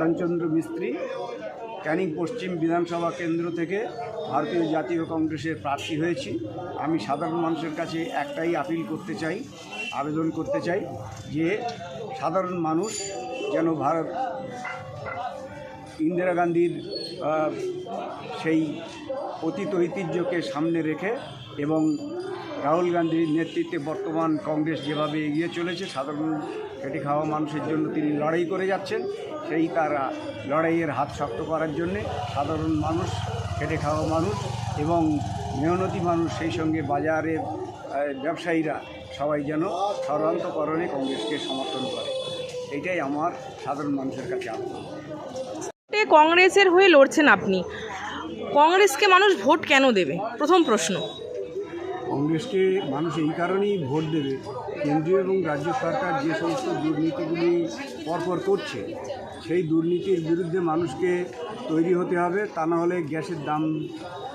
নারায়ণচন্দ্র মিস্ত্রি, ক্যানিং পশ্চিম বিধানসভা কেন্দ্র থেকে ভারতীয় জাতীয় কংগ্রেসের প্রার্থী হয়েছি। আমি সাধারণ মানুষের কাছে একটাই আবেদন করতে চাই যে সাধারণ মানুষ যেন ইন্দিরা গান্ধীর সেই অতীত ঐতিহ্যকে সামনে রেখে এবং রাহুল গান্ধীর নেতৃত্বে বর্তমান কংগ্রেস যেভাবে এগিয়ে চলেছে, সাধারণ খেটে খাওয়া মানুষের জন্য তিনি লড়াই করে যাচ্ছেন, সেই তারা লড়াইয়ের হাত শক্ত করার জন্যে সাধারণ মানুষ, খেটে খাওয়া মানুষ এবং মেহনতি মানুষ, সেই সঙ্গে বাজারের ব্যবসায়ীরা সবাই যেন সর্বান্তকরণে কংগ্রেসকে সমর্থন করে। এটাই আমার সাধারণ মানুষের কাছে আবেদন। কংগ্রেসের হয়ে লড়ছেন আপনি, কংগ্রেসকে মানুষ ভোট কেন দেবে? প্রথম প্রশ্ন। কংগ্রেসকে মানুষ এই কারণেই ভোট দেবে, কেন্দ্রীয় এবং রাজ্য সরকার যে সমস্ত দুর্নীতিগুলি পরপর করছে, সেই দুর্নীতির বিরুদ্ধে মানুষকে তৈরি হতে হবে। তা না হলে গ্যাসের দাম,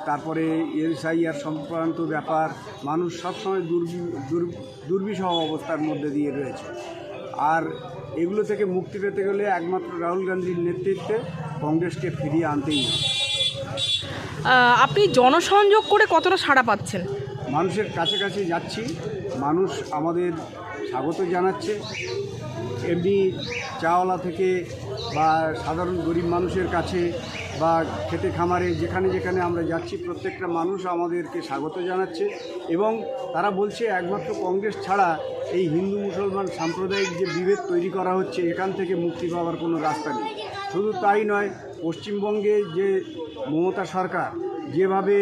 তারপরে এসআইআর সংক্রান্ত ব্যাপার, মানুষ সবসময় দুর্বিষহ অবস্থার মধ্যে দিয়ে রয়েছে। আর এগুলো থেকে মুক্তি পেতে গেলে একমাত্র রাহুল গান্ধীর নেতৃত্বে কংগ্রেসকে ফিরিয়ে আনতেই হবে। আপনি জনসংযোগ করে কতটা সাড়া পাচ্ছেন? মানুষের কাছে কাছে যাচ্ছি, মানুষ আমাদের স্বাগত জানাচ্ছে। এমনি চাওয়ালা থেকে বা সাধারণ গরিব মানুষের কাছে বা খেতে খামারে যেখানে যেখানে আমরা যাচ্ছি, প্রত্যেকটা মানুষ আমাদেরকে স্বাগত জানাচ্ছে এবং তারা বলছে একমাত্র কংগ্রেস ছাড়া এই হিন্দু মুসলমান সাম্প্রদায়িক যে বিভেদ তৈরি করা হচ্ছে, এখান থেকে মুক্তি পাওয়ার কোনো রাস্তা নেই। শুধু তাই নয়, পশ্চিমবঙ্গে যে মমতা সরকার যেভাবে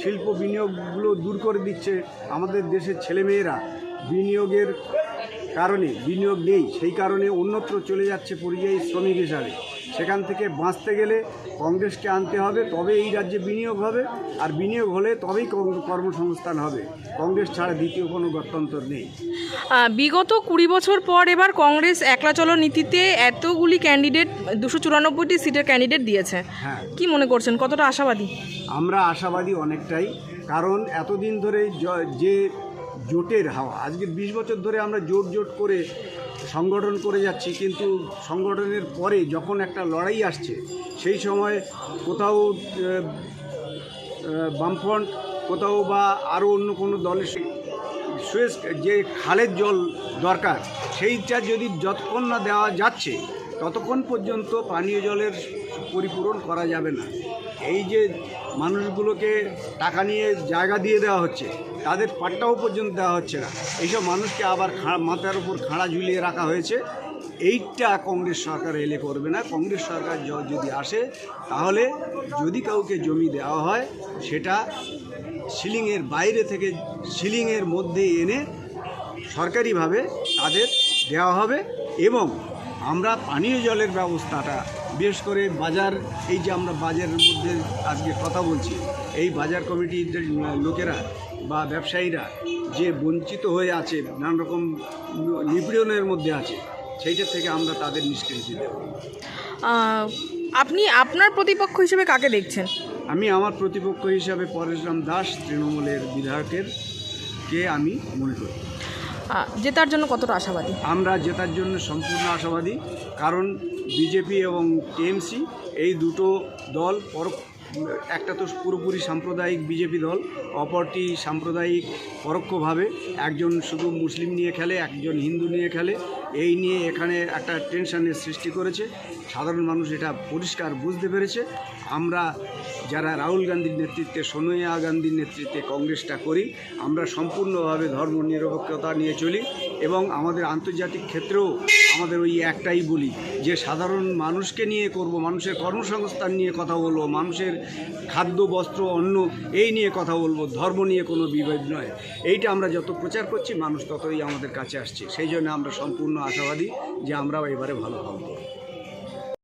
শিল্প বিনিয়োগগুলো দূর করে দিচ্ছে, আমাদের দেশের ছেলেমেয়েরা বিনিয়োগের কারণে, বিনিয়োগ নেই, সেই কারণে অন্যত্র চলে যাচ্ছে পরিযায়ী শ্রমিক হিসাবে। সেখান থেকে বাঁচতে গেলে কংগ্রেসকে আনতে হবে, তবে এই রাজ্যে বিনিয়োগ হবে, আর বিনিয়োগ হলে তবেই কর্মসংস্থান হবে। কংগ্রেস ছাড়া দ্বিতীয় কোনো গত্যন্তর নেই। বিগত 20 বছর পর এবার কংগ্রেস একলা চলো নীতিতে এতগুলি ক্যান্ডিডেট, 294টি সিটের ক্যান্ডিডেট দিয়েছে। হ্যাঁ, কি মনে করছেন, কতটা আশাবাদী? আমরা আশাবাদী অনেকটাই, কারণ এতদিন ধরে যে জোটের হাওয়া, আজকে 20 বছর ধরে আমরা জোট করে সংগঠন করে যাচ্ছি, কিন্তু সংগঠনের পরে যখন একটা লড়াই আসছে, সেই সময় কোথাও বামফ্রন্ট, কোথাও বা আরও অন্য কোনো দলের সুয়েজ যে খালের জল দরকার, সেইটা যদি যতক্ষণ না দেওয়া যাচ্ছে ততক্ষণ পর্যন্ত পানীয় জলের পরিপূরণ করা যাবে না। এই যে মানুষগুলোকে টাকা নিয়ে জায়গা দিয়ে দেওয়া হচ্ছে, তাদের পাট্টাও পর্যন্ত দেওয়া হচ্ছে না, এইসব মানুষকে আবার মাথার উপর খাড়া ঝুলিয়ে রাখা হয়েছে। এইটা কংগ্রেস সরকার এলে করবে না। কংগ্রেস সরকার যদি আসে, তাহলে যদি কাউকে জমি দেওয়া হয়, সেটা সিলিংয়ের বাইরে থেকে সিলিংয়ের মধ্যে এনে সরকারিভাবে তাদের দেওয়া হবে এবং আমরা পানীয় জলের ব্যবস্থাটা, বিশেষ করে বাজার, এই যে আমরা বাজারের মধ্যে আজকে কথা বলছি, এই বাজার কমিটির লোকেরা বা ব্যবসায়ীরা যে বঞ্চিত হয়ে আছে, নানা রকম নিপীড়নের মধ্যে আছে, সেইটা থেকে আমরা তাদের নিষ্কৃতি দেব। আপনি আপনার প্রতিপক্ষ হিসেবে কাকে দেখছেন? আমি আমার প্রতিপক্ষ হিসাবে পরেশরাম দাস, তৃণমূলের বিধায়কের কে আমি মনে করি। জেতার জন্য কতটা আশাবাদী? আমরা জেতার জন্য সম্পূর্ণ আশাবাদী, কারণ বিজেপি এবং টিএমসি এই দুটো দল, একটা তো পুরোপুরি সাম্প্রদায়িক বিজেপি দল, অপরটি সাম্প্রদায়িক পরোক্ষভাবে, একজন শুধু মুসলিম নিয়ে খেলে, একজন হিন্দু নিয়ে খেলে, এই নিয়ে এখানে একটা টেনশনের সৃষ্টি করেছে। সাধারণ মানুষ এটা পরিষ্কার বুঝতে পেরেছে। আমরা যারা রাহুল গান্ধীর নেতৃত্বে, সোনিয়া গান্ধীর নেতৃত্বে কংগ্রেসটা করি, আমরা সম্পূর্ণভাবে ধর্ম নিরপেক্ষতা নিয়ে চলি এবং আমাদের আন্তর্জাতিক ক্ষেত্রেও আমাদের ওই একটাই বলি যে সাধারণ মানুষকে নিয়ে করব, মানুষের কর্মসংস্থান নিয়ে কথা বলবো, মানুষের খাদ্য, বস্ত্র, অন্ন এই নিয়ে কথা বলবো, ধর্ম নিয়ে কোনো বিভেদ নয়। এইটা আমরা যত প্রচার করছি, মানুষ ততই আমাদের কাছে আসছে। সেই জন্য আমরা সম্পূর্ণ আশাবাদী যে আমরাও এবারে ভালো হব।